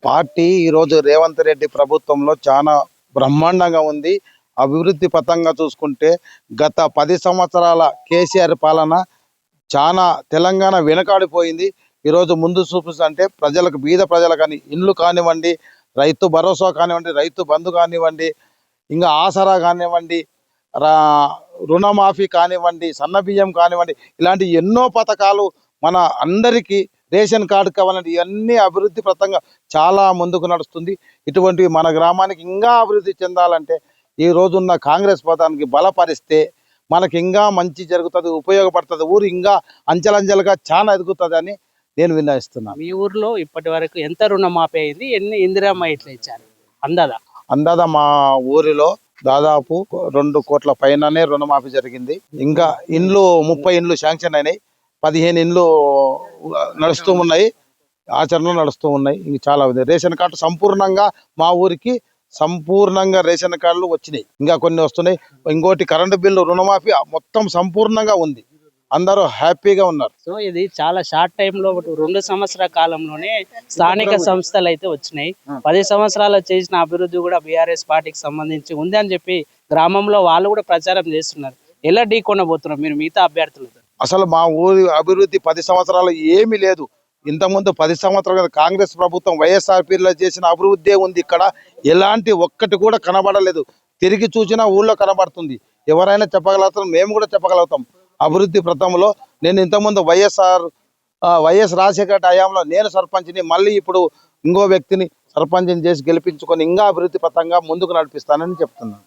Party ఈరోజు రేవంత్ రెడ్డి ప్రభుత్వంలో చాలా బ్రహ్మాండంగా ఉంది. అభివృద్ధి పథంగా చూసుకుంటే గత 10 సంవత్సరాల కేసీఆర్ పాలన చాలా తెలంగాణ వెనకాడిపోయింది. ఈరోజు ముందు చూపిస్తుంటే ప్రజలకు, బీద ప్రజలకు కానీ ఇండ్లు కానివ్వండి, రైతు భరోసా కానివ్వండి, రైతు బంధు కానివ్వండి, ఇంకా ఆసరా కానివ్వండి, రుణమాఫీ కానివ్వండి, సన్నబియ్యం కానివ్వండి, ఇలాంటి ఎన్నో పథకాలు మన అందరికీ, రేషన్ కార్డు కావాలంటే ఇవన్నీ అభివృద్ధి పథంగా చాలా ముందుకు నడుస్తుంది. ఇటువంటివి మన గ్రామానికి ఇంకా అభివృద్ధి చెందాలంటే ఈ రోజున్న కాంగ్రెస్ పథకానికి బలపరిస్తే మనకి ఇంకా మంచి జరుగుతుంది, ఉపయోగపడుతుంది. ఊరు ఇంకా అంచెలంచెలుగా చాలా ఎదుగుతుంది అని నేను విన్నవిస్తున్నాను. మీ ఊర్లో ఇప్పటి వరకు ఎంత రుణమాఫీ అయింది, ఎన్ని ఇందిరమ్మ ఇట్లా ఇచ్చారు అందాదా? మా ఊరిలో దాదాపు 2 కోట్ల పైననే రుణమాఫీ జరిగింది. ఇంకా ఇండ్లు 30 ఇండ్లు శాంక్షన్ అయినాయి, 15 ఇండ్లు నడుస్తూ ఉన్నాయి, ఆచరణలో నడుస్తూ ఉన్నాయి. ఇంక చాలా రేషన్ కార్డు సంపూర్ణంగా మా ఊరికి సంపూర్ణంగా రేషన్ కార్డులు వచ్చినాయి, ఇంకా కొన్ని వస్తున్నాయి. ఇంకోటి కరెంటు బిల్లు రుణమాఫీ మొత్తం సంపూర్ణంగా ఉంది. అందరూ హ్యాపీగా ఉన్నారు. సో ఇది చాలా షార్ట్ టైంలో 2 సంవత్సరాల కాలంలోనే స్థానిక సంస్థలు అయితే వచ్చినాయి. 10 సంవత్సరాలు చేసిన అభివృద్ధి కూడా బీఆర్ఎస్ పార్టీకి సంబంధించి ఉంది అని చెప్పి గ్రామంలో వాళ్ళు కూడా ప్రచారం చేస్తున్నారు. ఎలా ఢీ కొనబోతున్నారు మీరు మిగతా అభ్యర్థులతో? అసలు మా ఊరి అభివృద్ధి 10 సంవత్సరాలు ఏమీ లేదు. ఇంతకుముందు 10 సంవత్సరాలు కాంగ్రెస్ ప్రభుత్వం వైఎస్ఆర్పీలో చేసిన అభివృద్ధి ఉంది. ఇక్కడ ఎలాంటి ఒక్కటి కూడా కనబడలేదు. తిరిగి చూసినా ఊళ్ళో కనబడుతుంది. ఎవరైనా చెప్పగలుగుతాం, మేము కూడా చెప్పగలుగుతాం. అభివృద్ధి ప్రథంలో నేను ఇంతకుముందు వైఎస్ రాజశేఖర హయాంలో నేను సర్పంచ్ని, మళ్ళీ ఇప్పుడు ఇంకో వ్యక్తిని సర్పంచ్ని చేసి గెలిపించుకొని ఇంకా అభివృద్ధి పథంగా ముందుకు నడిపిస్తానని చెప్తున్నాను.